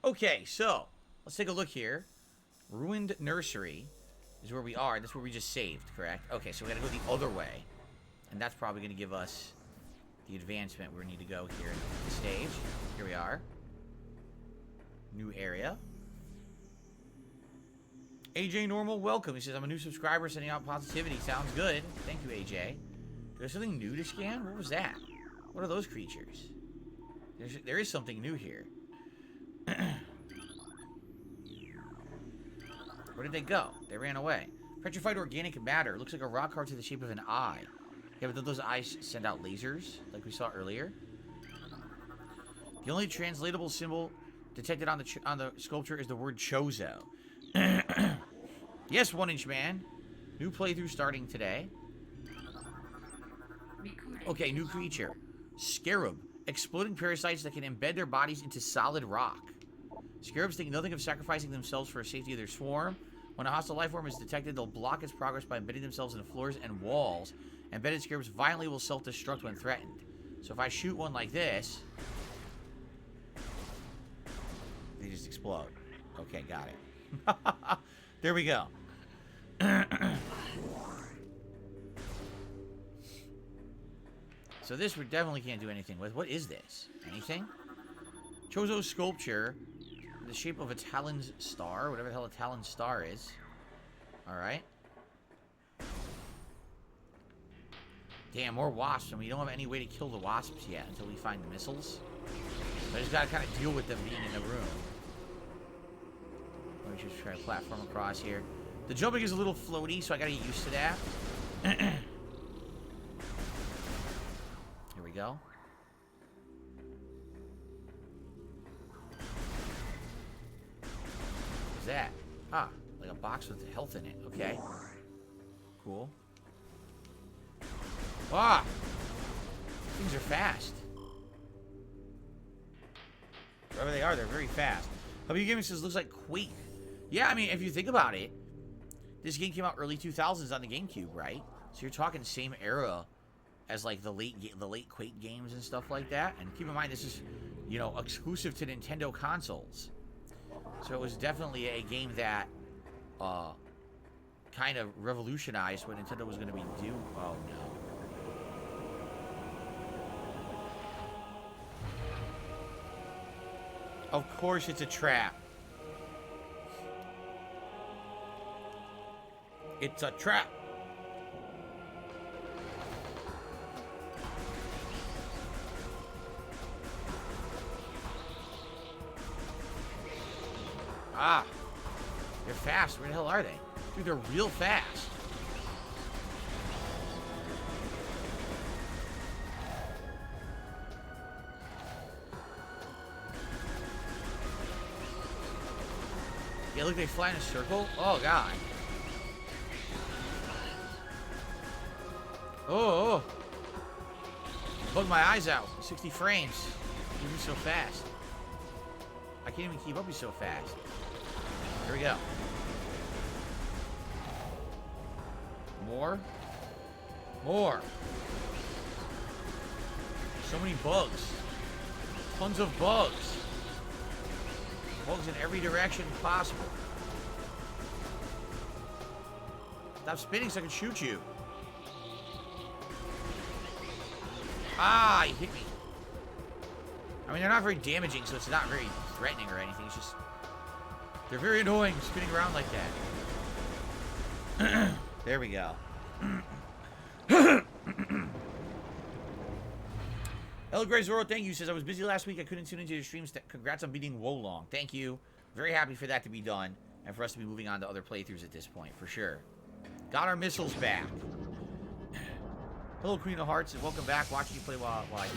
Okay, so let's take a look here. Ruined Nursery is where we are. That's where we just saved, correct? Okay, so we gotta go the other way. And that's probably gonna give us the advancement where we need to go here in the stage. Here we are. New area. AJ Normal, welcome. He says, I'm a new subscriber sending out positivity. Sounds good. Thank you, AJ. There's something new to scan? What was that? What are those creatures? There is something new here. Where did they go? They ran away. Petrified organic matter. Looks like a rock carved to the shape of an eye. Yeah, but don't those eyes send out lasers, like we saw earlier? The only translatable symbol detected on the sculpture is the word Chozo. Yes, 1 Inch Man. New playthrough starting today. Okay, new creature. Scarab. Exploding parasites that can embed their bodies into solid rock. Scarabs think nothing of sacrificing themselves for the safety of their swarm. When a hostile life form is detected, they'll block its progress by embedding themselves into floors and walls. Embedded scarabs violently will self-destruct when threatened. So if I shoot one like this, they just explode. Okay, got it. There we go. So this we definitely can't do anything with. What is this? Anything? Chozo sculpture. The shape of a Talon's star. Whatever the hell a Talon's star is. Alright. Damn, more wasps. And we don't have any way to kill the wasps yet until we find the missiles. So I just gotta kind of deal with them being in the room. Let me just try to platform across here. The jumping is a little floaty, so I gotta get used to that. Here we go. What's that? Ah, like a box with health in it. Okay. Cool. Ah! Things are fast. Wherever they are, they're very fast. pt2 says, looks like Quake. Yeah, I mean, if you think about it, this game came out early 2000s on the GameCube, right? So you're talking same era as like the late Quake games and stuff like that. And keep in mind, this is, you know, exclusive to Nintendo consoles. So it was definitely a game that kind of revolutionized what Nintendo was going to be doing. Oh no. Of course it's a trap. It's a trap. Ah. They're fast. Where the hell are they? Dude, they're real fast. Yeah, look, they fly in a circle. Oh, God. Oh. Bug my eyes out. 60 frames. You're so fast. I can't even keep up with you so fast. Here we go. More. More. So many bugs. Tons of bugs. Bugs in every direction possible. Stop spinning so I can shoot you. Ah, you hit me. I mean, they're not very damaging, so it's not very threatening or anything. It's just... they're very annoying spinning around like that. There we go. El Grey Zoro, thank you. Says, I was busy last week. I couldn't tune into your streams. Congrats on beating Wolong. Thank you. Very happy for that to be done. And for us to be moving on to other playthroughs at this point, for sure. Got our missiles back. Hello, Queen of Hearts, and welcome back. Watching you play while I eat.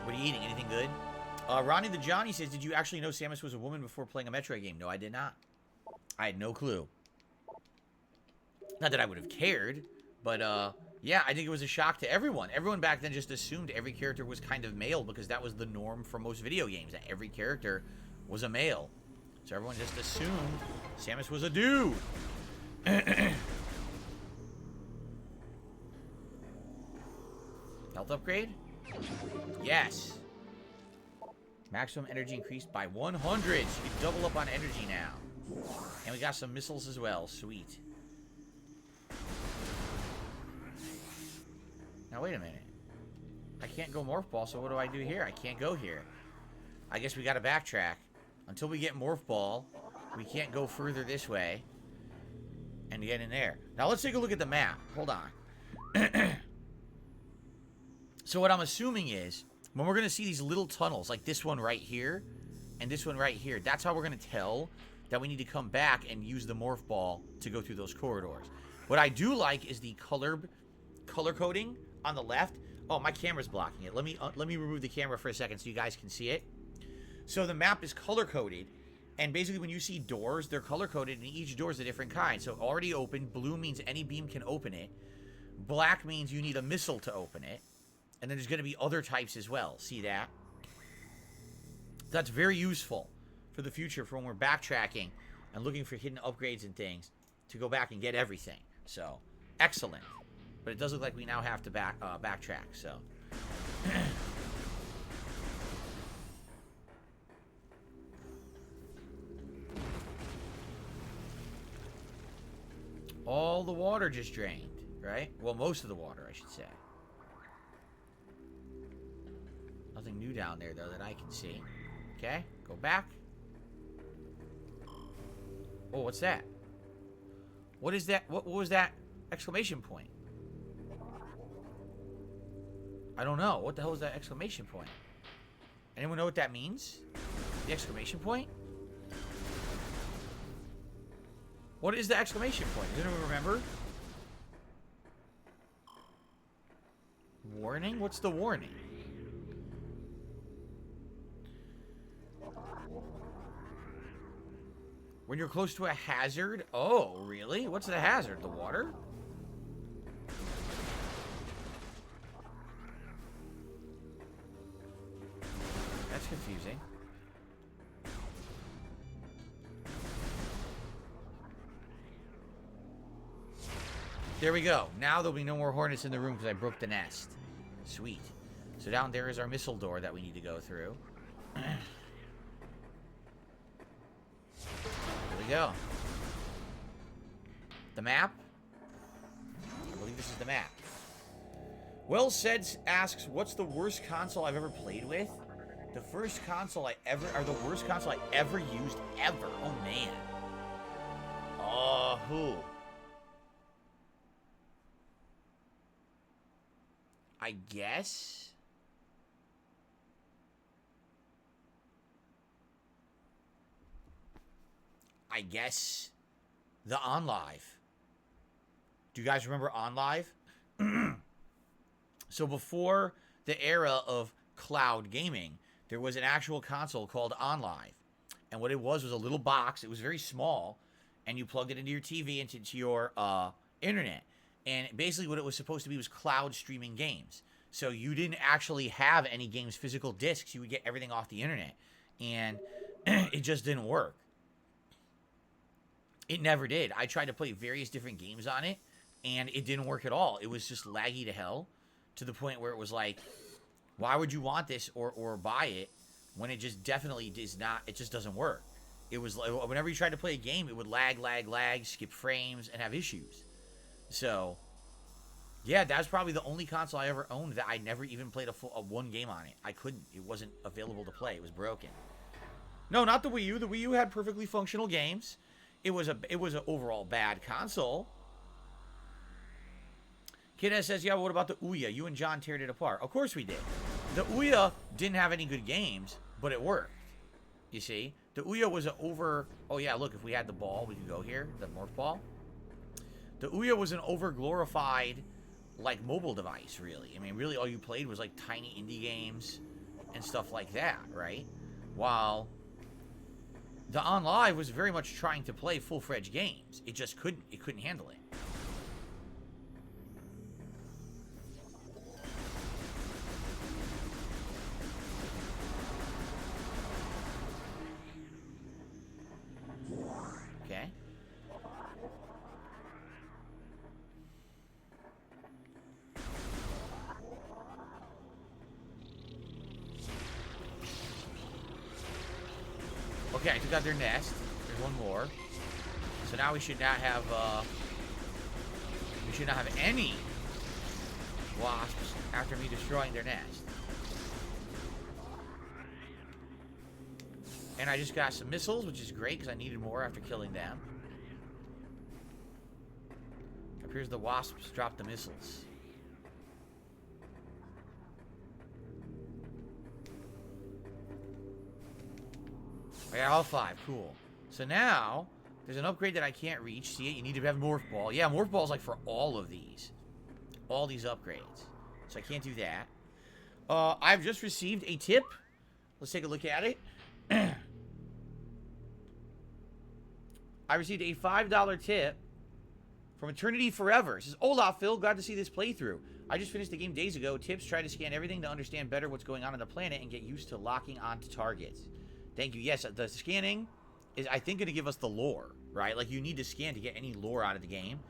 What are you eating? Anything good? Ronnie the Johnny says, did you actually know Samus was a woman before playing a Metroid game? No, I did not. I had no clue. Not that I would have cared, but, yeah, I think it was a shock to everyone. Everyone back then just assumed every character was kind of male because that was the norm for most video games, that every character was a male. So everyone just assumed Samus was a dude. Health upgrade? Yes. Maximum energy increased by 100. So you can double up on energy now. And we got some missiles as well. Sweet. Now, wait a minute. I can't go Morph Ball, so what do I do here? I can't go here. I guess we gotta backtrack. Until we get Morph Ball, we can't go further this way and get in there. Now, let's take a look at the map. Hold on. So what I'm assuming is, when we're going to see these little tunnels, like this one right here, and this one right here, that's how we're going to tell that we need to come back and use the Morph Ball to go through those corridors. What I do like is the color coding on the left. Oh, my camera's blocking it. Let me remove the camera for a second so you guys can see it. So the map is color-coded, and basically when you see doors, they're color-coded, and each door is a different kind. So already open, blue means any beam can open it. Black means you need a missile to open it. And then there's going to be other types as well. See that? That's very useful for the future for when we're backtracking and looking for hidden upgrades and things to go back and get everything. So, excellent. But it does look like we now have to backtrack, so. All the water just drained, right? Well, most of the water, I should say. Nothing new down there, though, that I can see. Okay, go back. Oh, what's that? What is that? What was that exclamation point? I don't know. What the hell is that exclamation point? Anyone know what that means? The exclamation point? What is the exclamation point? Does anyone remember? Warning? What's the warning? When you're close to a hazard? Oh, really? What's the hazard? The water? That's confusing. There we go. Now there'll be no more hornets in the room because I broke the nest. Sweet. So down there is our missile door that we need to go through. Here we go. The map. I believe this is the map. Well said asks, what's the worst console I've ever played with? The first console I ever, or the worst console I ever used ever. Oh, man. Oh, who? I guess? The OnLive. Do you guys remember OnLive? So before the era of cloud gaming, there was an actual console called OnLive. And what it was a little box. It was very small. And you plugged it into your TV, into your internet. And basically what it was supposed to be was cloud streaming games. So you didn't actually have any games, physical discs. You would get everything off the internet. And it just didn't work. It never did. I tried to play various different games on it, and it didn't work at all. It was just laggy to hell, to the point where it was like, why would you want this or buy it when it just definitely does not, it just doesn't work. It was like, whenever you tried to play a game, it would lag, skip frames, and have issues. So, yeah, that was probably the only console I ever owned that I never even played a one game on it. I couldn't. It wasn't available to play. It was broken. No, not the Wii U. The Wii U had perfectly functional games. It was an overall bad console. Kid says, yeah, what about the Ouya? You and John teared it apart. Of course we did. The Ouya didn't have any good games, but it worked. You see? The Ouya was an over... Oh, yeah, look, if we had the ball, we could go here. The Morph ball. The Ouya was an over-glorified, like, mobile device, really. I mean, really all you played was, like, tiny indie games and stuff like that, right? While... the OnLive was very much trying to play full-fledged games. It just couldn't. It couldn't handle it. Okay. Okay, I took out their nest. There's one more. So now we should not have, any wasps after me destroying their nest. And I just got some missiles, which is great because I needed more after killing them. It appears the wasps dropped the missiles. I got all 5. Cool. So now, there's an upgrade that I can't reach. See it? You need to have Morph Ball. Yeah, Morph Ball is like for all of these. All these upgrades. So I can't do that. I've just received a tip. Let's take a look at it. I received a $5 tip from Eternity Forever. It says, Hola, Phil. Glad to see this playthrough. I just finished the game days ago. Tips, try to scan everything to understand better what's going on the planet and get used to locking onto targets. Thank you. Yes, the scanning is, I think, going to give us the lore, right? Like, you need to scan to get any lore out of the game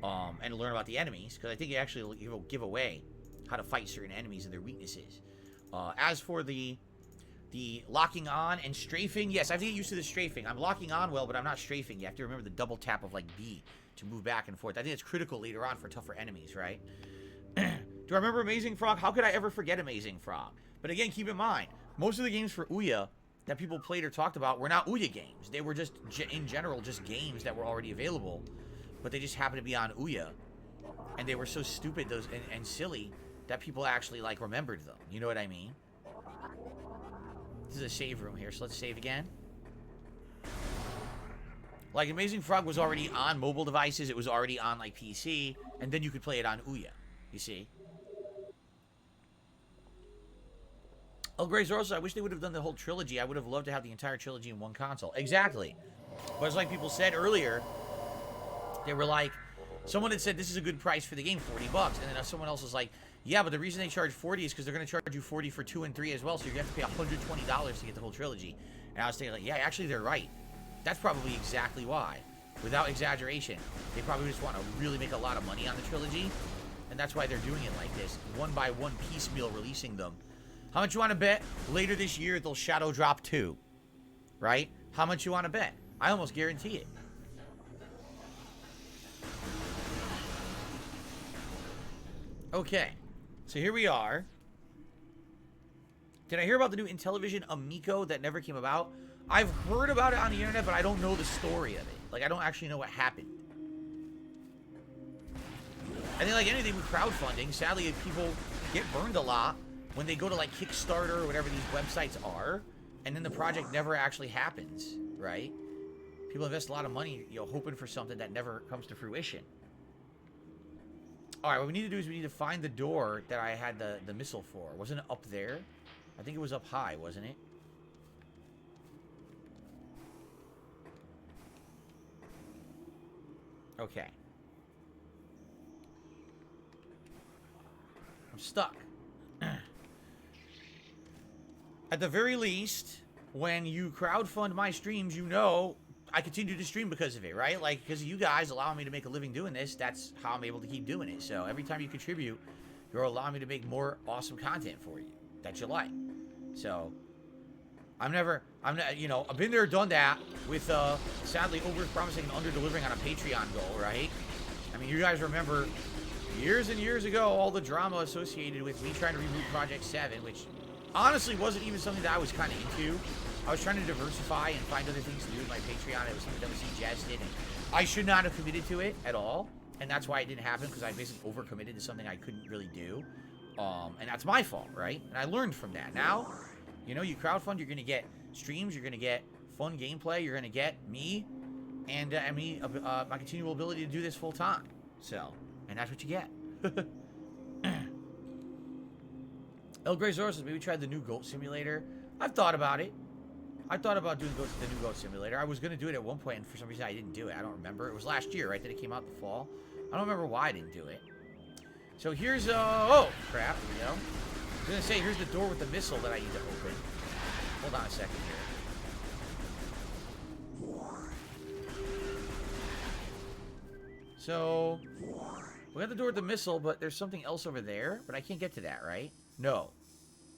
and learn about the enemies, because I think it actually will give away how to fight certain enemies and their weaknesses. As for the locking on and strafing, yes, I have to get used to the strafing. I'm locking on well, but I'm not strafing. You have to remember the double tap of, like, B to move back and forth. I think it's critical later on for tougher enemies, right? Do I remember Amazing Frog? How could I ever forget Amazing Frog? But again, keep in mind, most of the games for Ouya that people played or talked about were not Ouya games. They were just, in general, just games that were already available, but they just happened to be on Ouya, and they were so stupid and silly that people actually, like, remembered them. You know what I mean? This is a save room here, so let's save again. Like, Amazing Frog was already on mobile devices. It was already on, like, PC, and then you could play it on Ouya, you see? El Greyzoroso, I wish they would have done the whole trilogy. I would have loved to have the entire trilogy in one console. Exactly. But it's like people said earlier, they were like, someone had said this is a good price for the game, $40. And then someone else was like, yeah, but the reason they charge 40 is because they're going to charge you 40 for 2 and 3 as well, so you're going to have to pay $120 to get the whole trilogy. And I was thinking, like, yeah, actually, they're right. That's probably exactly why. Without exaggeration. They probably just want to really make a lot of money on the trilogy. And that's why they're doing it like this. One by one, piecemeal releasing them. How much you want to bet later this year they'll Shadow Drop 2? Right? How much you want to bet? I almost guarantee it. Okay. So here we are. Did I hear about the new Intellivision Amico that never came about? I've heard about it on the internet, but I don't know the story of it. Like, I don't actually know what happened. I think like anything with crowdfunding, sadly, people get burned a lot when they go to, like, Kickstarter or whatever these websites are, and then the project never actually happens, right? People invest a lot of money, you know, hoping for something that never comes to fruition. All right, what we need to do is we need to find the door that I had the missile for. Wasn't it up there? I think it was up high, wasn't it? Okay. I'm stuck. At the very least, when you crowdfund my streams, you know I continue to stream because of it, right? Like, because you guys allowing me to make a living doing this, that's how I'm able to keep doing it. So every time you contribute, you're allowing me to make more awesome content for you that you like. So I'm not, you know, I've been there, done that with, sadly, over-promising and under-delivering on a Patreon goal, right? I mean, you guys remember years and years ago, all the drama associated with me trying to reboot Project 7, which honestly wasn't even something that I was kind of into. I was trying to diversify and find other things to do with my Patreon. It was something that was suggested, and I should not have committed to it at all. And that's why it didn't happen, because I basically overcommitted to something I couldn't really do. And that's my fault, right? And I learned from that. Now, you know, you crowdfund, you're going to get streams, you're going to get fun gameplay, you're going to get me, and my continual ability to do this full time. So, and that's what you get. El Greyzor says, maybe try the new Goat Simulator. I've thought about it. I thought about doing the new Goat Simulator. I was going to do it at one point, and for some reason I didn't do it. I don't remember. It was last year, right, that it came out in the fall. I don't remember why I didn't do it. So here's, oh, crap, here we go. I was going to say, here's the door with the missile that I need to open. Hold on a second here. So, we got the door with the missile, but there's something else over there, but I can't get to that, right? No.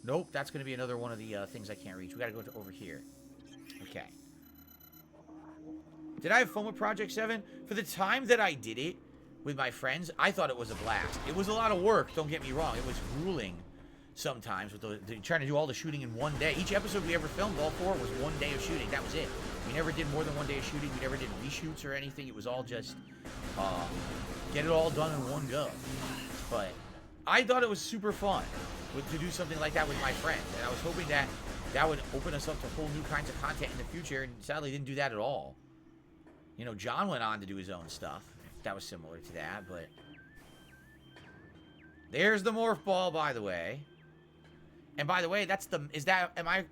Nope, that's going to be another one of the things I can't reach. We got to go to over here. Okay. Did I have fun with Project 7? For the time that I did it with my friends, I thought it was a blast. It was a lot of work, don't get me wrong. It was grueling sometimes with trying to do all the shooting in one day. Each episode we ever filmed, all 4, was 1 day of shooting. That was it. We never did more than 1 day of shooting. We never did reshoots or anything. It was all just get it all done in one go. But I thought it was super fun to do something like that with my friends. And I was hoping that that would open us up to whole new kinds of content in the future. And sadly, didn't do that at all. You know, John went on to do his own stuff. That was similar to that, but... There's the morph ball, by the way. And by the way, that's the... Am I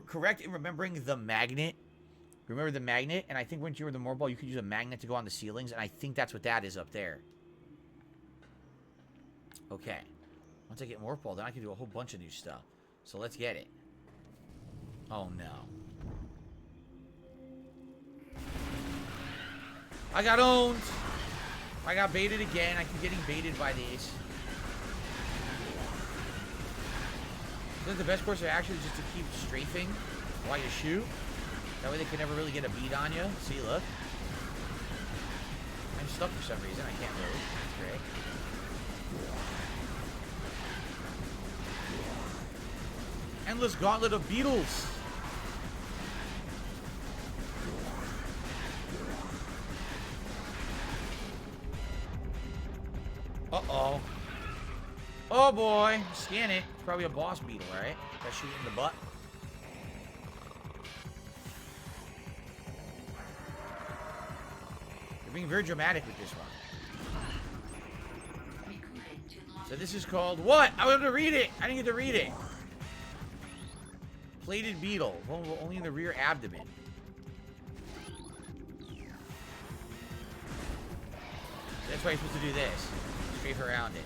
correct in remembering the magnet? Remember the magnet? And I think once you were the morph ball, you could use a magnet to go on the ceilings. And I think that's what that is up there. Okay. Once I get morph ball, then I can do a whole bunch of new stuff. So let's get it. Oh, no. I got owned. I got baited again. I keep getting baited by these. Isn't the best course of action just to keep strafing while you shoot? That way they can never really get a beat on you. See, look. I'm stuck for some reason. I can't move. That's great. Endless gauntlet of beetles. Uh-oh. Oh, boy. Scan it. It's probably a boss beetle, right? That shoot in the butt. They're being very dramatic with this one. So this is called... What? I wanted to read it. I didn't get to read it. Plated beetle. Only in the rear abdomen. That's why you're supposed to do this. Strafe around it.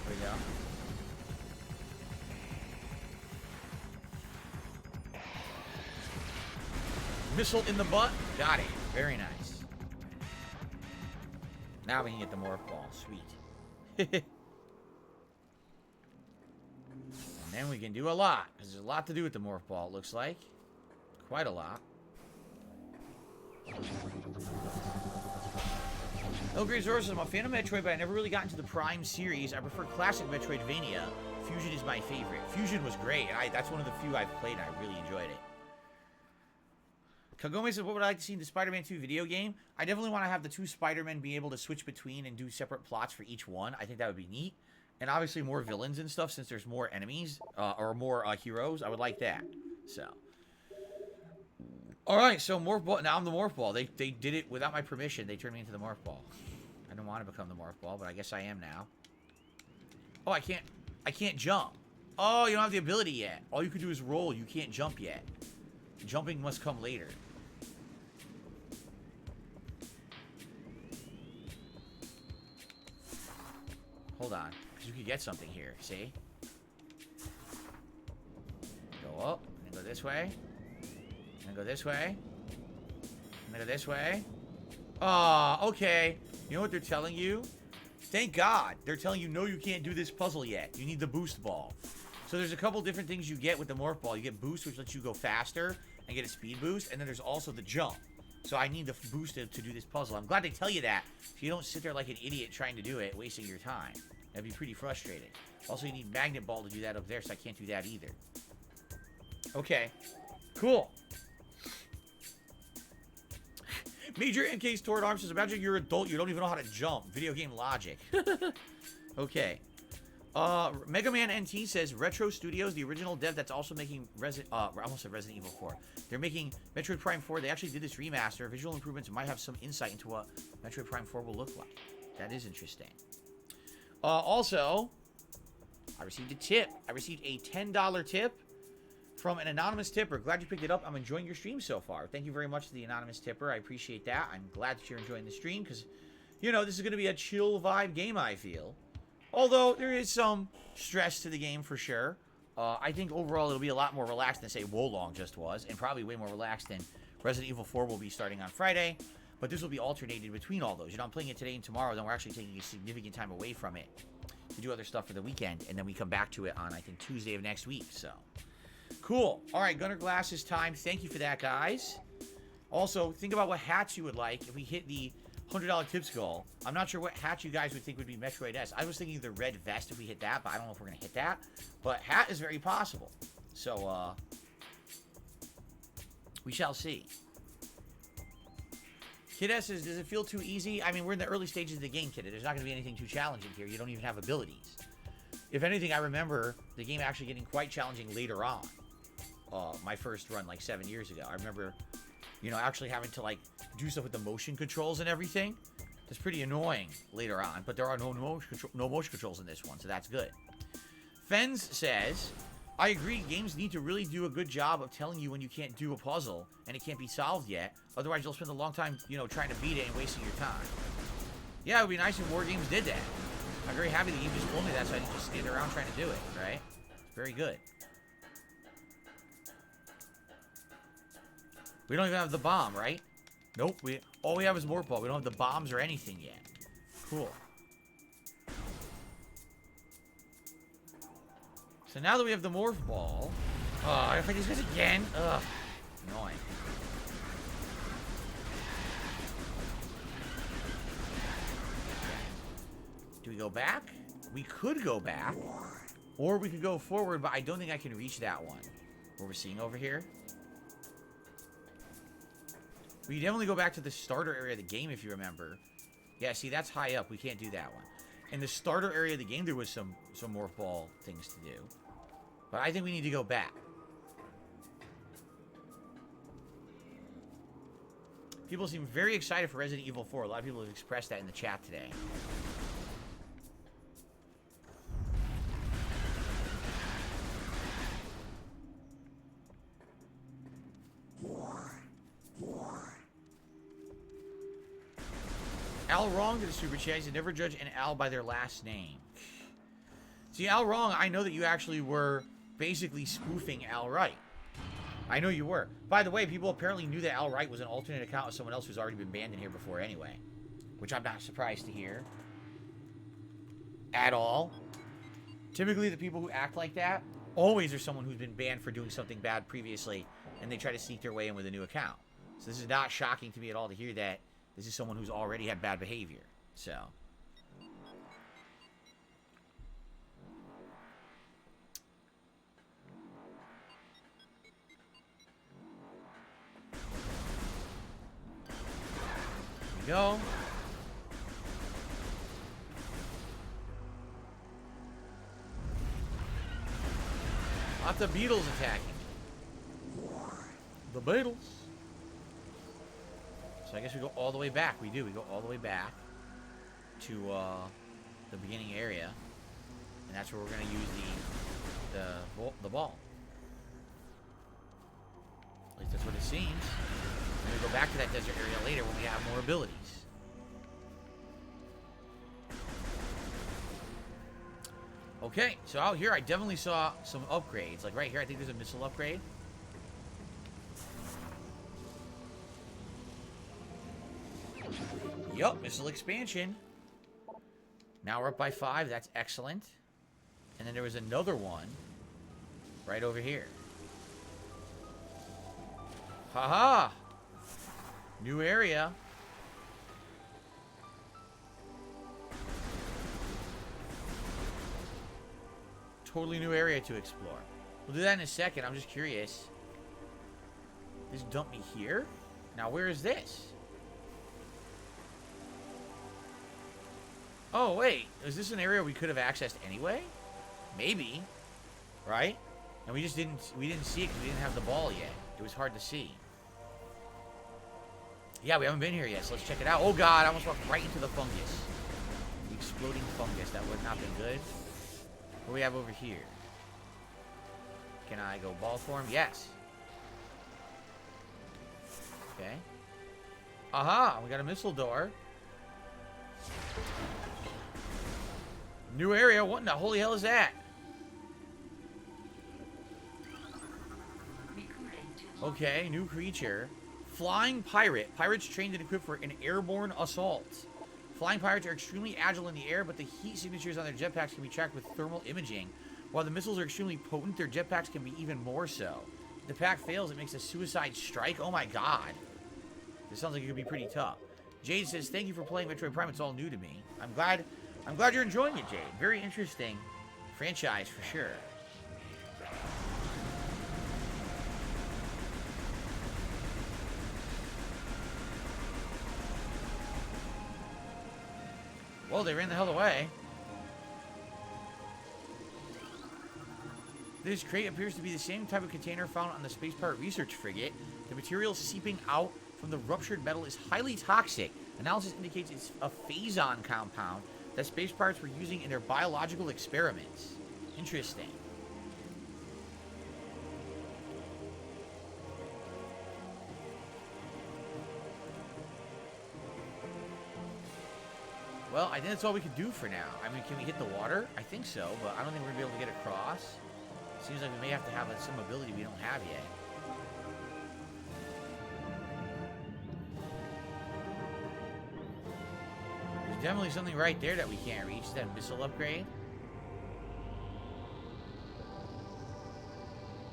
There we go. Missile in the butt. Got it. Very nice. Now we can get the morph ball. Sweet. And then we can do a lot. Because there's a lot to do with the morph ball, it looks like. Quite a lot. No great sources. I'm a fan of Metroid, but I never really got into the Prime series. I prefer classic Metroidvania. Fusion is my favorite. Fusion was great. That's one of the few I've played, and I really enjoyed it. Kagome says, what would I like to see in the Spider-Man 2 video game? I definitely want to have the 2 Spider-Men be able to switch between and do separate plots for each one. I think that would be neat. And obviously more villains and stuff, since there's more enemies, or more heroes. I would like that. So. Alright, so Morph Ball. Now I'm the Morph Ball. They did it without my permission. They turned me into the Morph Ball. I don't want to become the Morph Ball, but I guess I am now. Oh, I can't jump. Oh, you don't have the ability yet. All you can do is roll. You can't jump yet. Jumping must come later. Hold on, because you could get something here, see? Go up, and then go this way. And then go this way. And then go this way. Oh, okay. You know what they're telling you? Thank God. They're telling you, no, you can't do this puzzle yet. You need the boost ball. So there's a couple different things you get with the morph ball. You get boost, which lets you go faster and get a speed boost. And then there's also the jump. So I need the boost to do this puzzle. I'm glad they tell you that, so you don't sit there like an idiot trying to do it, wasting your time. That'd be pretty frustrating. Also, you need magnet ball to do that up there, so I can't do that either. Okay. Cool. Major MK's Toward Arms says, imagine you're an adult, you don't even know how to jump. Video game logic. Okay. Mega Man NT says, Retro Studios, the original dev that's also making I almost said Resident Evil 4. They're making Metroid Prime 4. They actually did this remaster. Visual improvements might have some insight into what Metroid Prime 4 will look like. That is interesting. Also, I received a tip. I received a $10 tip from an anonymous tipper. Glad you picked it up. I'm enjoying your stream so far. Thank you very much to the anonymous tipper. I appreciate that. I'm glad that you're enjoying the stream because, you know, this is going to be a chill vibe game, I feel. Although, there is some stress to the game for sure. I think overall it'll be a lot more relaxed than, say, Wolong just was. And probably way more relaxed than Resident Evil 4 will be starting on Friday, but this will be alternated between all those. You know, I'm playing it today and tomorrow, then we're actually taking a significant time away from it to do other stuff for the weekend, and then we come back to it on, I think, Tuesday of next week, so. Cool. All right, Gunner Glasses time. Thank you for that, guys. Also, think about what hats you would like if we hit the $100 tips goal. I'm not sure what hat you guys would think would be Metroid-esque. I was thinking the red vest if we hit that, but I don't know if we're going to hit that. But hat is very possible. So, we shall see. Kid S says, does it feel too easy? I mean, we're in the early stages of the game, Kid. There's not going to be anything too challenging here. You don't even have abilities. If anything, I remember the game actually getting quite challenging later on. My first run, like 7 years ago. I remember, you know, actually having to, like, do stuff with the motion controls and everything. That's pretty annoying later on. But there are no motion controls in this one, so that's good. Fens says, I agree, games need to really do a good job of telling you when you can't do a puzzle and it can't be solved yet. Otherwise, you'll spend a long time, you know, trying to beat it and wasting your time. Yeah, it would be nice if more games did that. I'm very happy the game just told me that, so I didn't just stand around trying to do it, right? It's very good. We don't even have the bomb, right? Nope. All we have is Morph Ball. We don't have the bombs or anything yet. Cool. So now that we have the Morph Ball... Oh, I have to fight these guys again? Ugh. Annoying. Do we go back? We could go back. Or we could go forward, but I don't think I can reach that one. What we're seeing over here. We definitely go back to the starter area of the game, if you remember. Yeah, see, that's high up. We can't do that one. In the starter area of the game, there was some Morph Ball things to do. But I think we need to go back. People seem very excited for Resident Evil 4. A lot of people have expressed that in the chat today. Al Wrong to the super chat. He said, never judge an Al by their last name. See, Al Wrong, I know that you actually were basically spoofing Al Right. I know you were. By the way, people apparently knew that Al Right was an alternate account of someone else who's already been banned in here before anyway. Which I'm not surprised to hear. At all. Typically, the people who act like that always are someone who's been banned for doing something bad previously, and they try to sneak their way in with a new account. So this is not shocking to me at all to hear that this is someone who's already had bad behavior. So. Here we go. Lots of beetles attacking. The beetles. So I guess we go all the way back. We do. We go all the way back to the beginning area, and that's where we're going to use the ball. At least that's what it seems. And we go back to that desert area later when we have more abilities. Okay, so out here I definitely saw some upgrades. Like right here, I think there's a missile upgrade. Yup, missile expansion. Now we're up by 5. That's excellent. And then there was another one right over here. Haha! New area. Totally new area to explore. We'll do that in a second. I'm just curious. This dumped me here? Now where is this? Oh, wait. Is this an area we could have accessed anyway? Maybe. Right? And we just didn't see it because we didn't have the ball yet. It was hard to see. Yeah, we haven't been here yet, so let's check it out. Oh, God. I almost walked right into the fungus. The exploding fungus. That would not been good. What do we have over here? Can I go ball form? Yes. Okay. Aha! We got a missile door. New area. What in the holy hell is that? Okay, new creature. Flying Pirate. Pirates trained and equipped for an airborne assault. Flying pirates are extremely agile in the air, but the heat signatures on their jetpacks can be tracked with thermal imaging. While the missiles are extremely potent, their jetpacks can be even more so. If the pack fails, it makes a suicide strike. Oh my god. This sounds like it could be pretty tough. Jade says, thank you for playing Metroid Prime. It's all new to me. I'm glad you're enjoying it, Jade. Very interesting franchise for sure. Well, they ran the hell away. This crate appears to be the same type of container found on the Space Pirate Research Frigate. The material seeping out from the ruptured metal is highly toxic. Analysis indicates it's a phazon compound that Space Pirates were using in their biological experiments. Interesting. Well, I think that's all we can do for now. I mean, can we hit the water? I think so, but I don't think we're going to be able to get across. Seems like we may have to have some ability we don't have yet. There's definitely something right there that we can't reach. That missile upgrade.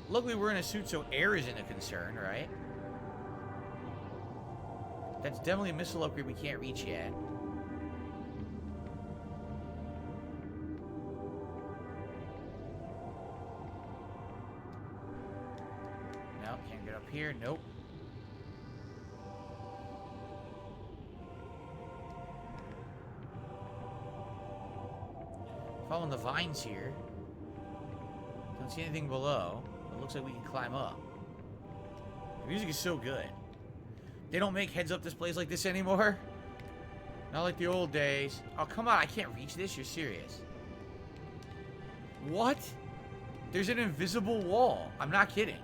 Luckily, we're in a suit, so air isn't a concern, right? That's definitely a missile upgrade we can't reach yet. Here, nope. Following the vines here. Don't see anything below. It looks like we can climb up. The music is so good. They don't make heads-up displays like this anymore. Not like the old days. Oh, come on. I can't reach this. You're serious. What? There's an invisible wall. I'm not kidding.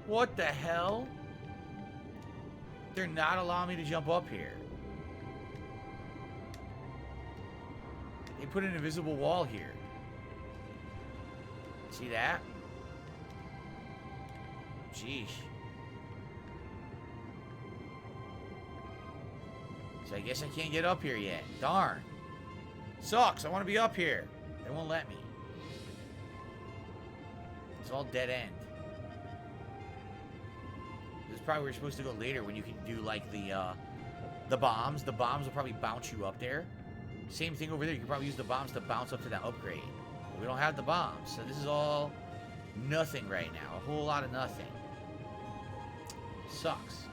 What the hell? They're not allowing me to jump up here. They put an invisible wall here. See that? Jeez. So I guess I can't get up here yet. Darn. Sucks. I want to be up here. They won't let me. It's all dead end. Probably where you're supposed to go later when you can do like the bombs. The bombs will probably bounce you up there. Same thing over there. You can probably use the bombs to bounce up to that upgrade. But we don't have the bombs, so this is all nothing right now. A whole lot of nothing. Sucks.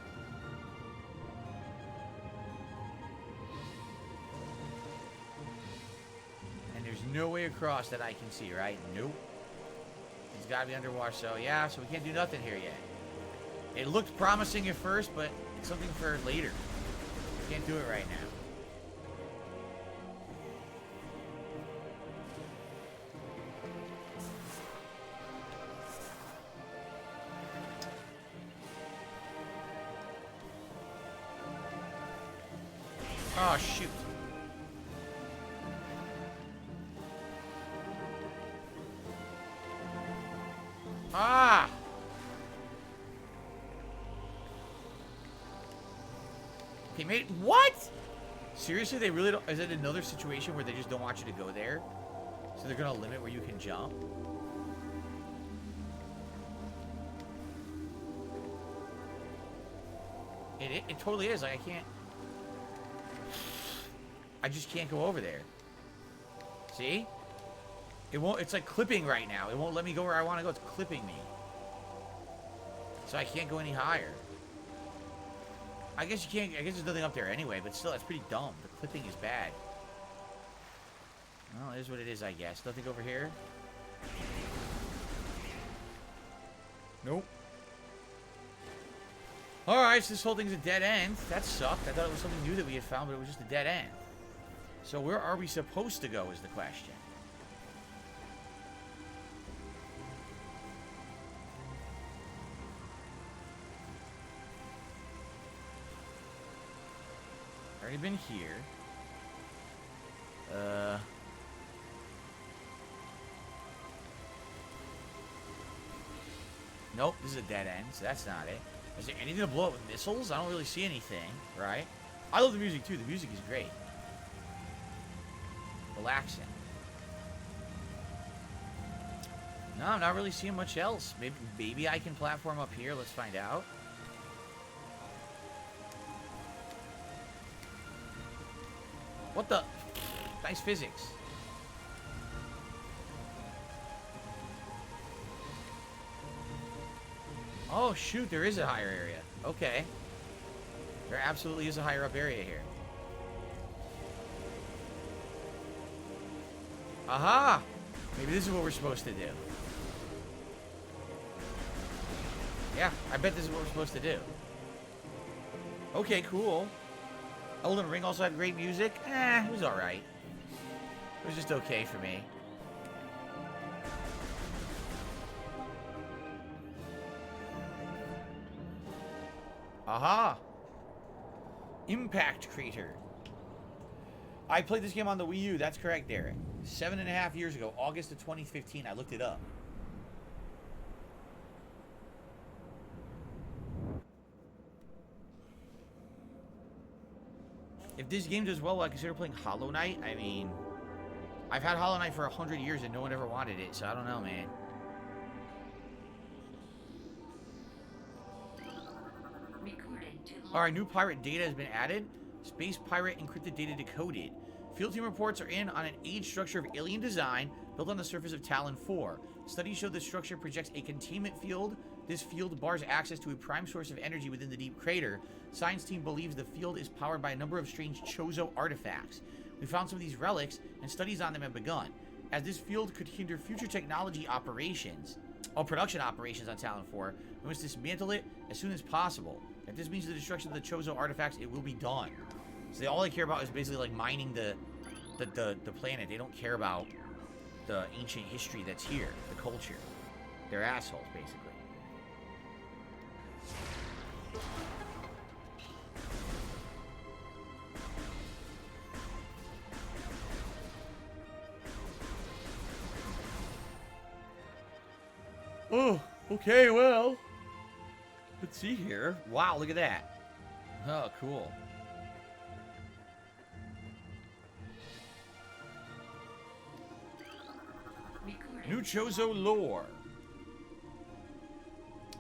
And there's no way across that I can see, right? Nope. It's got to be underwater. So yeah, so we can't do nothing here yet. It looked promising at first, but it's something for later. Can't do it right now. Oh, shoot. Ah! Okay, mate. What? Seriously, they really don't... Is it another situation where they just don't want you to go there? So they're going to limit where you can jump? It totally is. Like, I can't... I just can't go over there. See? It won't... It's like clipping right now. It won't let me go where I want to go. It's clipping me. So I can't go any higher. I guess you can't... I guess there's nothing up there anyway, but still, that's pretty dumb. The clipping is bad. Well, it is what it is, I guess. Nothing over here? Nope. Alright, so this whole thing's a dead end. That sucked. I thought it was something new that we had found, but it was just a dead end. So where are we supposed to go is the question. Already been here. Nope, this is a dead end, so that's not it. Is there anything to blow up with missiles? I don't really see anything, right? I love the music too. The music is great. Relaxing. No, I'm not really seeing much else. Maybe I can platform up here. Let's find out. What the? Nice physics. Oh, shoot. There is a higher area. Okay. There absolutely is a higher up area here. Aha! Maybe this is what we're supposed to do. Yeah, I bet this is what we're supposed to do. Okay, cool. Elden Ring also had great music. It was alright. It was just okay for me. Aha! Impact Crater. I played this game on the Wii U. That's correct, Derek. 7.5 years ago, August of 2015. I looked it up. If this game does well, I consider playing Hollow Knight. I mean, I've had Hollow Knight for 100 years and no one ever wanted it, so I don't know, man. Alright, new pirate data has been added. Space pirate encrypted data decoded. Field team reports are in on an age structure of alien design built on the surface of Talon 4. Studies show the structure projects a containment field. This field bars access to a prime source of energy within the deep crater. Science team believes the field is powered by a number of strange Chozo artifacts. We found some of these relics, and studies on them have begun. As this field could hinder future technology operations, production operations on Talon 4, we must dismantle it as soon as possible. If this means the destruction of the Chozo artifacts, it will be done. So all they care about is basically like mining the planet. They don't care about the ancient history that's here, the culture. They're assholes, basically. Oh, okay, well. Let's see here. Wow, look at that. Oh, cool. New Chozo lore.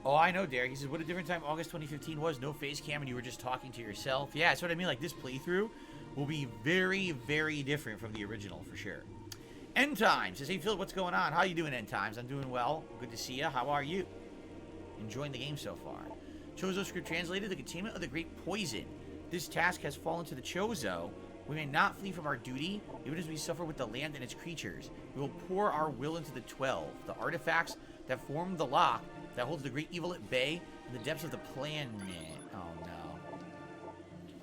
Oh, I know, Derek. He says, what a different time August 2015 was. No face cam and you were just talking to yourself. Yeah, that's what I mean. Like, this playthrough will be very, very different from the original, for sure. End Times says, hey, Phil, what's going on? How you doing, End Times? I'm doing well. Good to see you. How are you? Enjoying the game so far. Chozo script translated, the containment of the great poison. This task has fallen to the Chozo. We may not flee from our duty, even as we suffer with the land and its creatures. We will pour our will into the 12, the artifacts that form the lock that holds the great evil at bay in the depths of the planet. Oh no.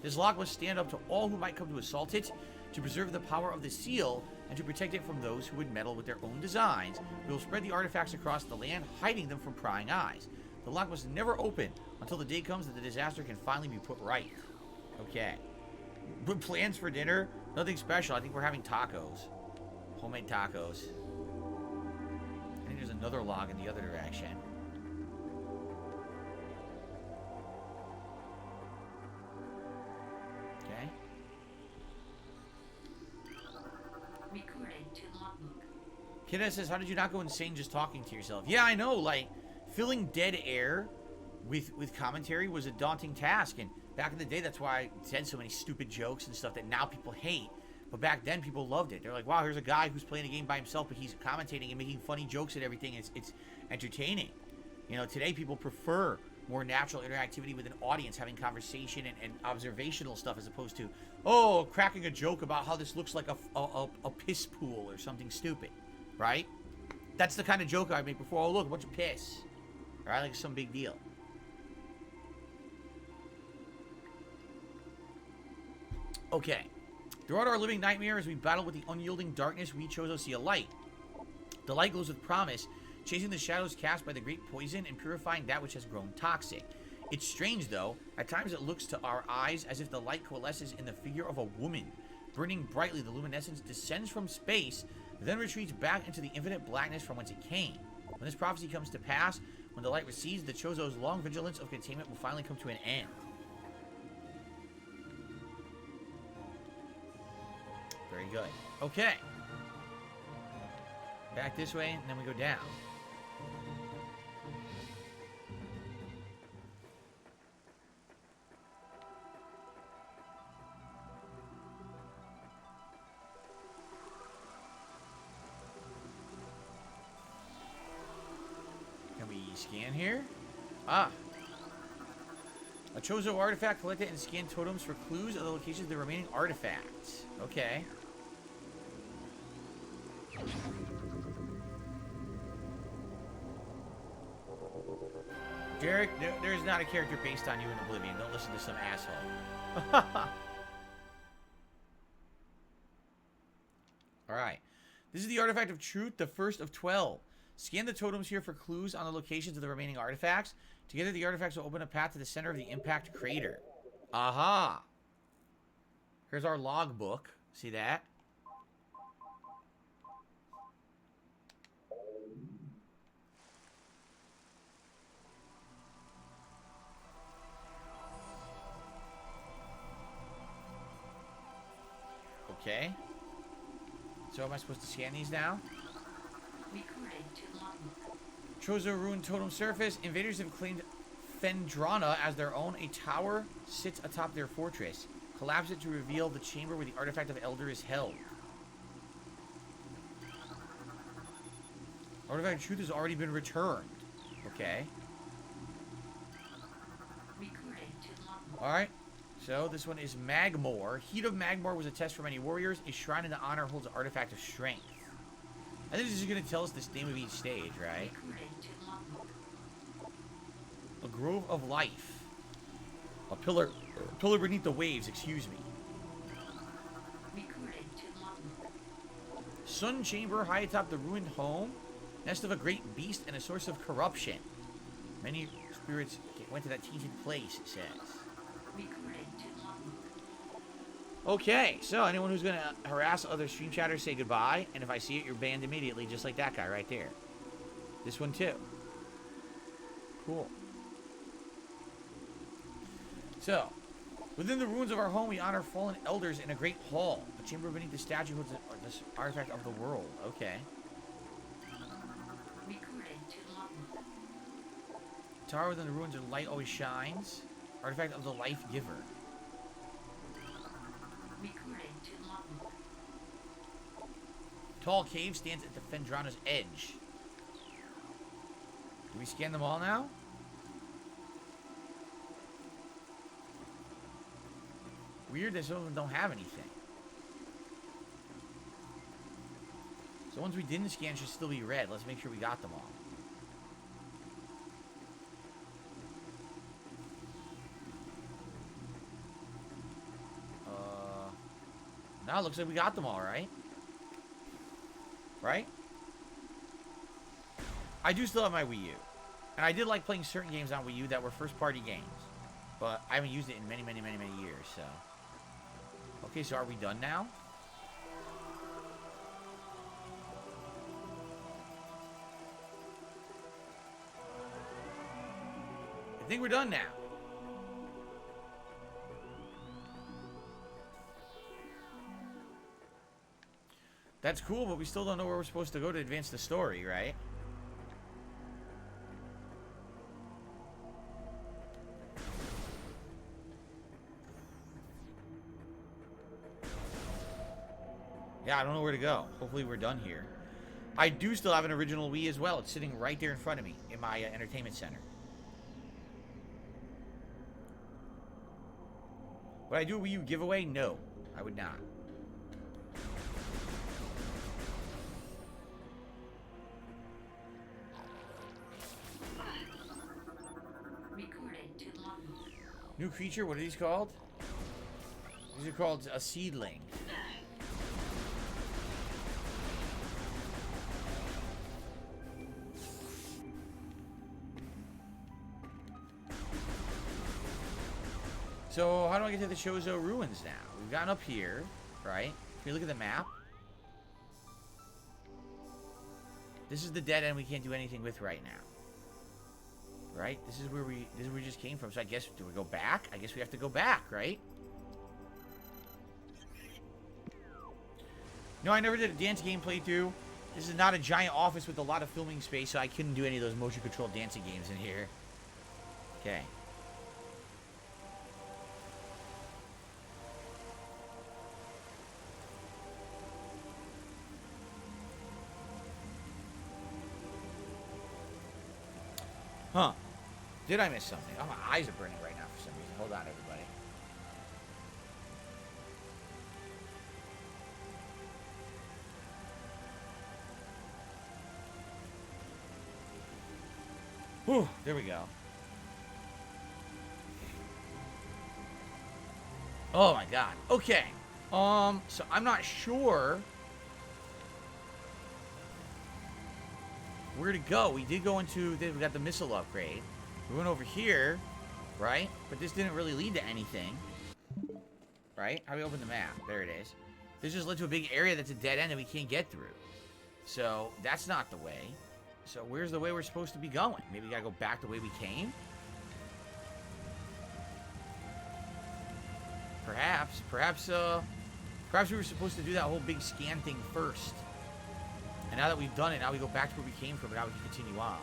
This lock must stand up to all who might come to assault it, to preserve the power of the seal, and to protect it from those who would meddle with their own designs. We will spread the artifacts across the land, hiding them from prying eyes. The lock must never open until the day comes that the disaster can finally be put right. Okay. Plans for dinner? Nothing special. I think we're having tacos. Homemade tacos. I think there's another log in the other direction. Okay. Recorded to logbook. Kidda says, how did you not go insane just talking to yourself? Yeah, I know. Like, filling dead air with commentary was a daunting task, and back in the day, that's why I said so many stupid jokes and stuff that now people hate. But back then, people loved it. They're like, wow, here's a guy who's playing a game by himself, but he's commentating and making funny jokes and everything. It's entertaining. You know, today people prefer more natural interactivity with an audience, having conversation and observational stuff as opposed to, oh, cracking a joke about how this looks like a piss pool or something stupid, right? That's the kind of joke I made before. Oh, look, a bunch of piss. Right? Like some big deal. Okay. Throughout our living nightmare, as we battle with the unyielding darkness, we Chozo see a light. The light glows with promise, chasing the shadows cast by the great poison and purifying that which has grown toxic. It's strange, though. At times it looks to our eyes as if the light coalesces in the figure of a woman. Burning brightly, the luminescence descends from space, then retreats back into the infinite blackness from whence it came. When this prophecy comes to pass, when the light recedes, the Chozo's long vigilance of containment will finally come to an end. Very good. Okay. Back this way, and then we go down. Can we scan here? Ah. A Chozo artifact collected and scanned totems for clues of the locations of the remaining artifacts. Okay. Derek, there's not a character based on you in Oblivion. Don't listen to some asshole. Alright. This is the Artifact of Truth, the first of 12. Scan the totems here for clues on the locations of the remaining artifacts. Together, the artifacts will open a path to the center of the impact crater. Aha! Here's our logbook. See that? Okay. So am I supposed to scan these now? Chozo ruined totem surface. Invaders have claimed Phendrana as their own. A tower sits atop their fortress. Collapse it to reveal the chamber where the artifact of Elder is held. Artifact of Truth has already been returned. Okay. Alright. So this one is Magmore. Heat of Magmore was a test for many warriors. A shrine in the honor holds an artifact of strength. I think this is going to tell us the name of each stage, right? A grove of life. A pillar beneath the waves, excuse me. Sun chamber high atop the ruined home. Nest of a great beast and a source of corruption. Many spirits went to that tainted place, it says. Okay, so anyone who's going to harass other stream chatters, say goodbye. And if I see it, you're banned immediately, just like that guy right there. This one too. Cool. So, within the ruins of our home, we honor fallen elders in a great hall. A chamber beneath the statue holds this artifact of the world. Okay. Tower within the ruins of light always shines. Artifact of the life giver. Tall cave stands at the Phendrana's edge. Do we scan them all now? Weird that some of them don't have anything. So ones we didn't scan should still be red. Let's make sure we got them all. Now it looks like we got them all, right? Right? I do still have my Wii U. And I did like playing certain games on Wii U that were first-party games. But I haven't used it in many, many, many, many years, so... Okay, so are we done now? I think we're done now. That's cool, but we still don't know where we're supposed to go to advance the story, right? Yeah, I don't know where to go. Hopefully we're done here. I do still have an original Wii as well. It's sitting right there in front of me in my entertainment center. Would I do a Wii U giveaway? No, I would not. New creature, what are these called? These are called a seedling. So, how do I get to the Chozo ruins now? We've gotten up here, right? Can you look at the map? This is the dead end we can't do anything with right now. Right? This is where we just came from. So I guess, do we go back? I guess we have to go back, right? No, I never did a dance game playthrough. This is not a giant office with a lot of filming space, so I couldn't do any of those motion-controlled dancing games in here. Okay. Huh. Did I miss something? Oh, my eyes are burning right now for some reason. Hold on, everybody. Whew, there we go. Oh my god. Okay. So I'm not sure where to go. We did go into, we got the missile upgrade. We went over here, right? But this didn't really lead to anything. Right? How do we open the map? There it is. This just led to a big area that's a dead end and we can't get through. So that's not the way. So where's the way we're supposed to be going? Maybe we gotta go back the way we came? Perhaps. Perhaps we were supposed to do that whole big scan thing first. And now that we've done it, now we go back to where we came from, and now we can continue on.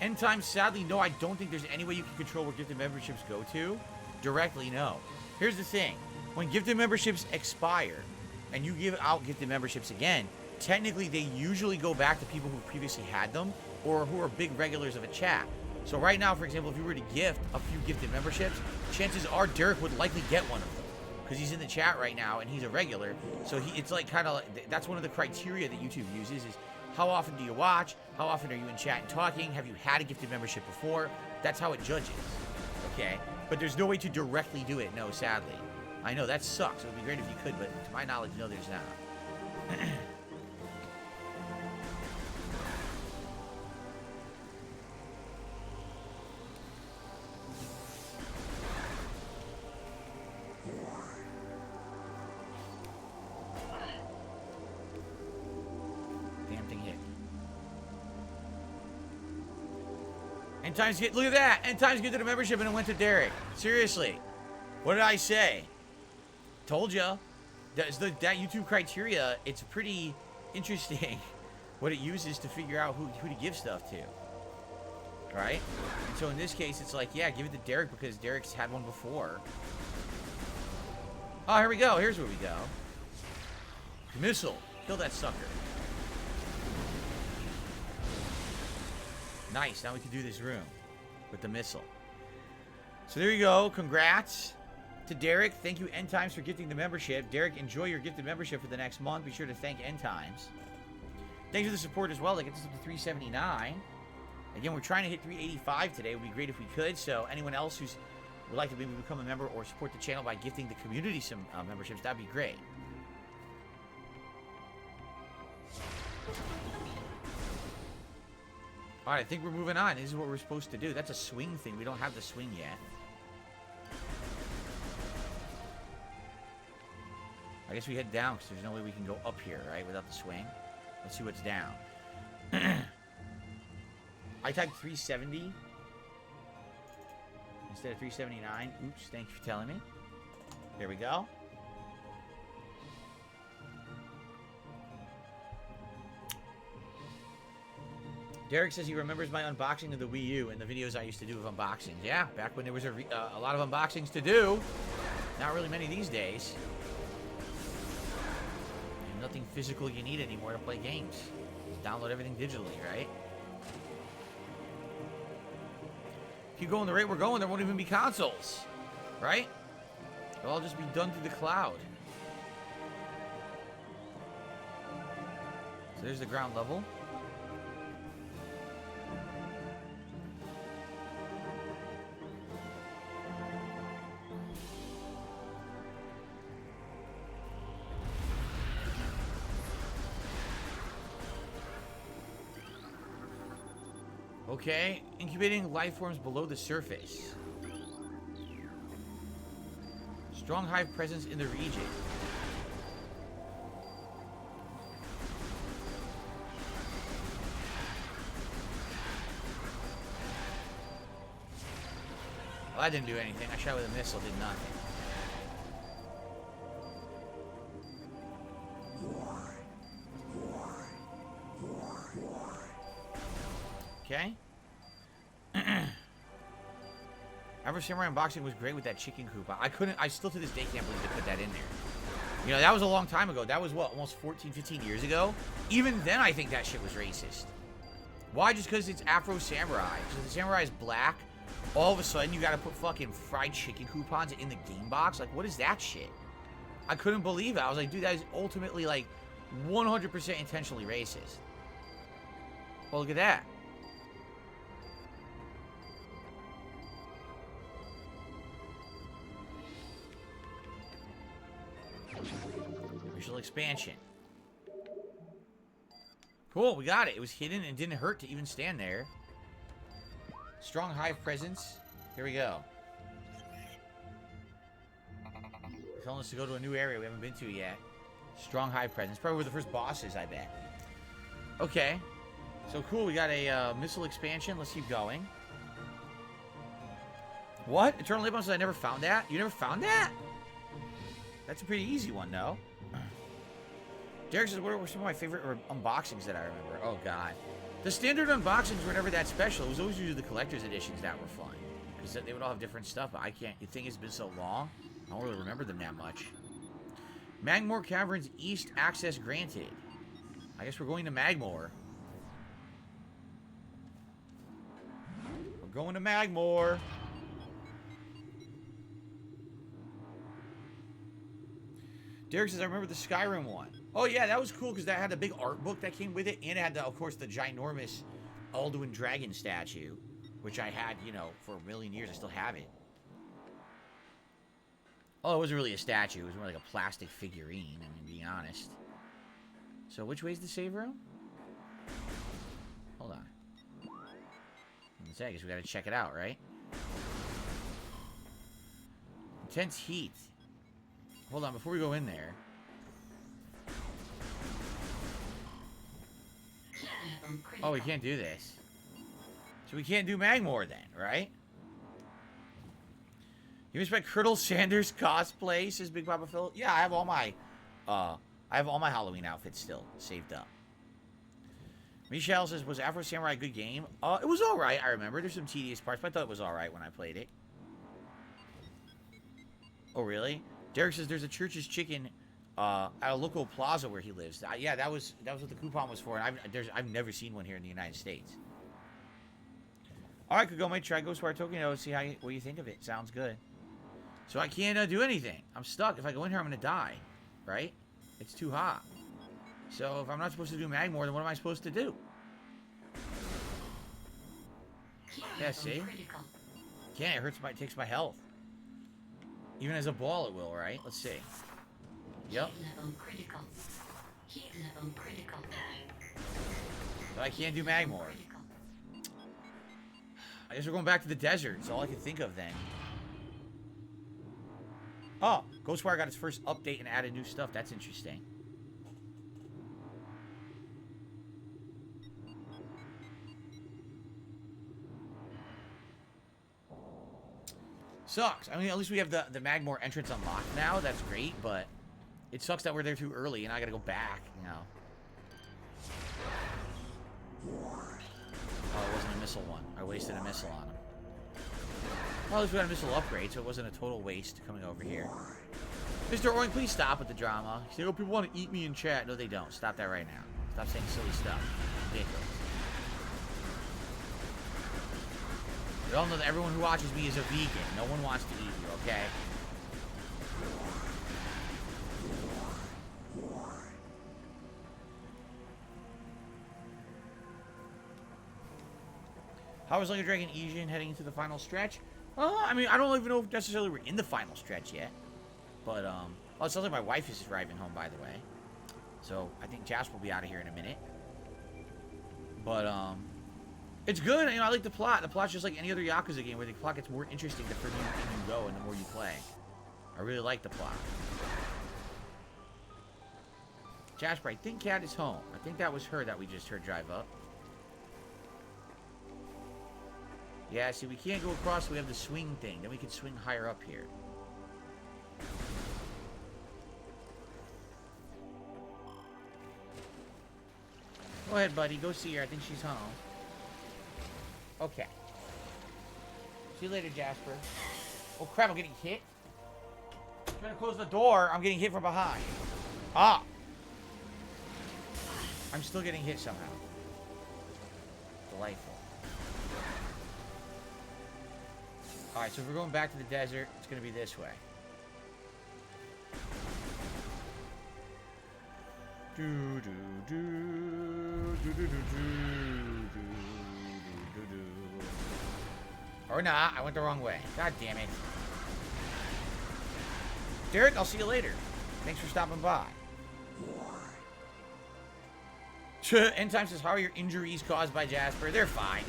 End time, sadly, no, I don't think there's any way you can control where gifted memberships go to. Directly, no. Here's the thing. When gifted memberships expire, and you give out gifted memberships again, technically they usually go back to people who previously had them, or who are big regulars of a chat. So right now, for example, if you were to gift a few gifted memberships, chances are Derek would likely get one of them. Because he's in the chat right now, and he's a regular. So it's like kind of like, that's one of the criteria that YouTube uses is how often do you watch? How often are you in chat and talking? Have you had a gifted membership before? That's how it judges. Okay? But there's no way to directly do it, no, sadly. I know, that sucks. It would be great if you could, but to my knowledge, no, there's not. End times get, look at that! End times get to the membership and it went to Derek. Seriously. What did I say? Told ya. That YouTube criteria, it's pretty interesting what it uses to figure out who to give stuff to. Right? And so in this case, it's like, yeah, give it to Derek because Derek's had one before. Oh, here we go. Here's where we go. Missile. Kill that sucker. Nice, now we can do this room with the missile. So there you go. Congrats to Derek. Thank you, End Times, for gifting the membership. Derek, enjoy your gifted membership for the next month. Be sure to thank End Times. Thanks for the support as well. That gets us up to 379. Again, we're trying to hit 385 today. It would be great if we could. So anyone else who would like to maybe become a member or support the channel by gifting the community some memberships, that'd be great. Alright, I think we're moving on. This is what we're supposed to do. That's a swing thing. We don't have the swing yet. I guess we head down because there's no way we can go up here, right? Without the swing. Let's see what's down. I typed 370 instead of 379. Oops, thank you for telling me. There we go. Derek says he remembers my unboxing of the Wii U and the videos I used to do of unboxings. Yeah, back when there was a lot of unboxings to do. Not really many these days. And nothing physical you need anymore to play games. Just download everything digitally, right? If you go in the rate we're going, there won't even be consoles. Right? It'll all just be done through the cloud. So there's the ground level. Okay, incubating life forms below the surface. Strong hive presence in the region. Well, that didn't do anything. I shot with a missile, did nothing. Okay. Ever Samurai Unboxing was great with that chicken coop. I still to this day can't believe they put that in there. You know, that was a long time ago. That was, what, almost 14, 15 years ago? Even then, I think that shit was racist. Why? Just because it's Afro Samurai. Because the Samurai is black, all of a sudden you gotta put fucking fried chicken coupons in the game box? Like, what is that shit? I couldn't believe it. I was like, dude, that is ultimately, like, 100% intentionally racist. Well, look at that. Racial expansion. Cool, we got it. It was hidden and didn't hurt to even stand there. Strong hive presence. Here we go. They're telling us to go to a new area we haven't been to yet. Strong hive presence. Probably where the first boss is, I bet. Okay. So cool, we got a missile expansion. Let's keep going. What? Eternal Label says I never found that? You never found that? That's a pretty easy one, though. Derek says, what were some of my favorite unboxings that I remember? Oh, God. The standard unboxings were never that special. It was always usually the collector's editions that were fun. Because they would all have different stuff, but I can't... The thing has been so long, I don't really remember them that much. Magmore Caverns East access granted. I guess we're going to Magmore. We're going to Magmore. Derek says, I remember the Skyrim one. Oh, yeah, that was cool because that had a big art book that came with it. And it had, of course, the ginormous Alduin dragon statue, which I had, you know, for a million years. I still have it. Oh, it wasn't really a statue. It was more like a plastic figurine, I mean, being honest. So, which way's the save room? Hold on. I guess we gotta check it out, right? Intense heat. Hold on, before we go in there. Oh, we can't do this. So we can't do Magmore then, right? You expect Colonel Sanders cosplay, says Big Papa Phil. Yeah, I have all my Halloween outfits still saved up. Michelle says, was Afro Samurai a good game? It was alright, I remember. There's some tedious parts, but I thought it was alright when I played it. Oh, really? Derek says there's a Church's Chicken at a local plaza where he lives. Yeah, that was what the coupon was for, and I've never seen one here in the United States. Alright, could go try Ghostwire Tokyo, see what you think of it. Sounds good. So I can't do anything. I'm stuck. If I go in here, I'm going to die. Right? It's too hot. So if I'm not supposed to do Magmore, then what am I supposed to do? Yeah, see? Can't. It hurts it takes my health. Even as a ball it will, right? Let's see. Yep. But I can't do Magmore. I guess we're going back to the desert. It's all I can think of then. Oh, Ghostwire got its first update and added new stuff. That's interesting. Sucks. I mean, at least we have the Magmore entrance unlocked now. That's great, but it sucks that we're there too early and I gotta go back, you know. Oh, it wasn't a missile one. I wasted a missile on him. Well, at least we got a missile upgrade, so it wasn't a total waste coming over here. Mr. Oink, please stop with the drama. You say, oh, people want to eat me in chat. No, they don't. Stop that right now. Stop saying silly stuff. Ridiculous. We all know that everyone who watches me is a vegan. No one wants to eat you, okay? How was Like a Dragon Asian heading into the final stretch? I mean, I don't even know if necessarily we're in the final stretch yet. But, oh, it sounds like my wife is driving home, by the way. So, I think Jasper will be out of here in a minute. But, it's good. You know, I like the plot. The plot's just like any other Yakuza game where the plot gets more interesting the further you go and the more you play. I really like the plot. Jasper, I think Kat is home. I think that was her that we just heard drive up. Yeah, see, we can't go across. We have the swing thing. Then we can swing higher up here. Go ahead, buddy. Go see her. I think she's home. Okay. See you later, Jasper. Oh, crap. I'm getting hit. I'm trying to close the door. I'm getting hit from behind. Ah. I'm still getting hit somehow. Delightful. Alright, so if we're going back to the desert, it's going to be this way. Or not, I went the wrong way. God damn it. Derek, I'll see you later. Thanks for stopping by. End Time says, how are your injuries caused by Jasper? They're fine.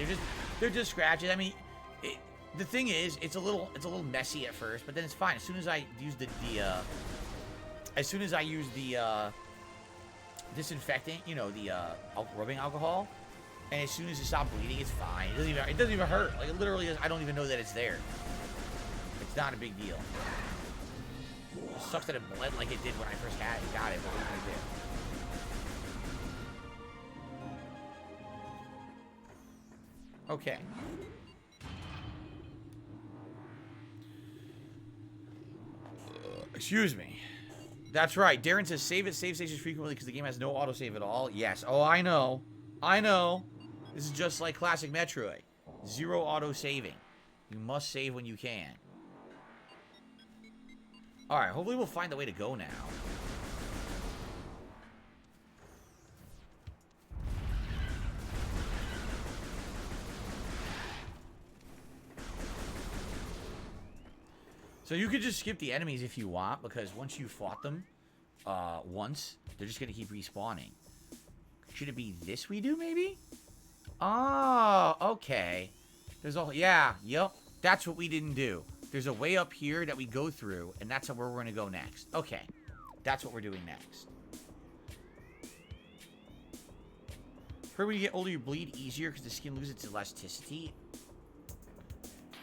They're just scratches. I mean, the thing is, it's a little messy at first, but then it's fine. As soon as I use the disinfectant, you know, the rubbing alcohol, and as soon as it stops bleeding, it's fine. It doesn't even hurt. Like, it literally is, I don't even know that it's there. It's not a big deal. It sucks that it bled like it did when I first got it, but what am I gonna do? Okay. Excuse me. That's right. Darren says save at save stations frequently because the game has no autosave at all. Yes. Oh, I know. I know. This is just like classic Metroid. Zero auto-saving. You must save when you can. Alright, hopefully we'll find a way to go now. So you could just skip the enemies if you want, because once you fought them once, they're just going to keep respawning. Should it be this we do, maybe? Oh, okay. There's a... Yeah, yep. That's what we didn't do. There's a way up here that we go through, and that's where we're going to go next. Okay. That's what we're doing next. Heard when you get older, you bleed easier because the skin loses its elasticity.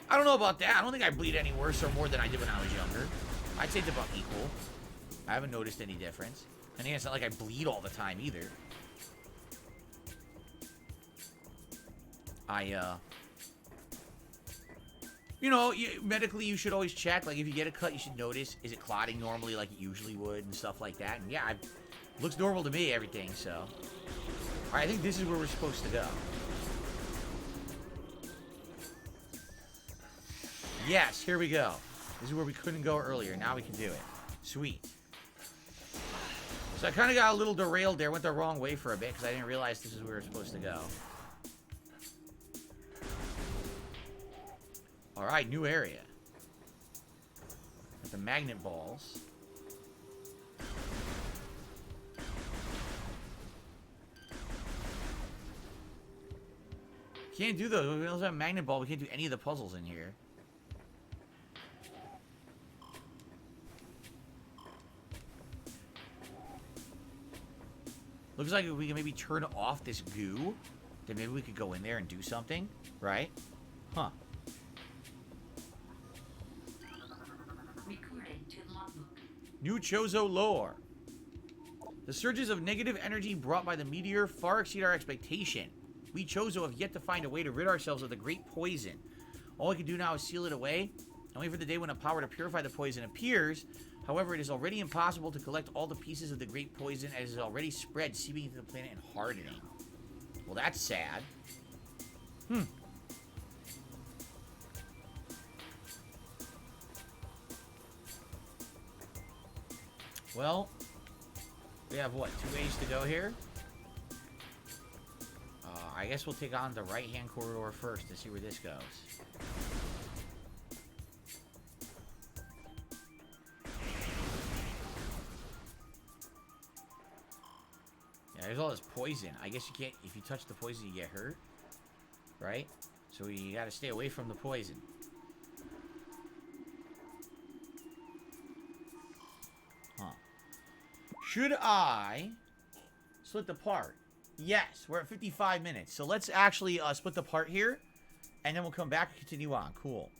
I don't know about that. I don't think I bleed any worse or more than I did when I was younger. I'd say it's about equal. I haven't noticed any difference. And again, it's not like I bleed all the time either. You know, medically you should always check. Like, if you get a cut, you should notice, is it clotting normally like it usually would and stuff like that. And yeah, it looks normal to me, everything, so. All right, I think this is where we're supposed to go. Yes, here we go. This is where we couldn't go earlier. Now we can do it. Sweet. So I kind of got a little derailed there. Went the wrong way for a bit because I didn't realize this is where we were supposed to go. Alright, new area. With the magnet balls. Can't do those. We don't have a magnet ball. We can't do any of the puzzles in here. Looks like if we can maybe turn off this goo, then maybe we could go in there and do something, right? Huh. New Chozo lore. The surges of negative energy brought by the meteor far exceed our expectation. We Chozo have yet to find a way to rid ourselves of the great poison. All we can do now is seal it away and wait for the day when a power to purify the poison appears. However, it is already impossible to collect all the pieces of the great poison as it is already spread, seeping into the planet and hardening. Well, that's sad. Well, we have, what, 2 ways to go here? I guess we'll take on the right-hand corridor first to see where this goes. Yeah, there's all this poison. I guess you can't, if you touch the poison, you get hurt. Right? So you gotta stay away from the poison. Huh. Should I split the part? Yes, we're at 55 minutes. So let's actually split the part here. and then we'll come back and continue on. Cool.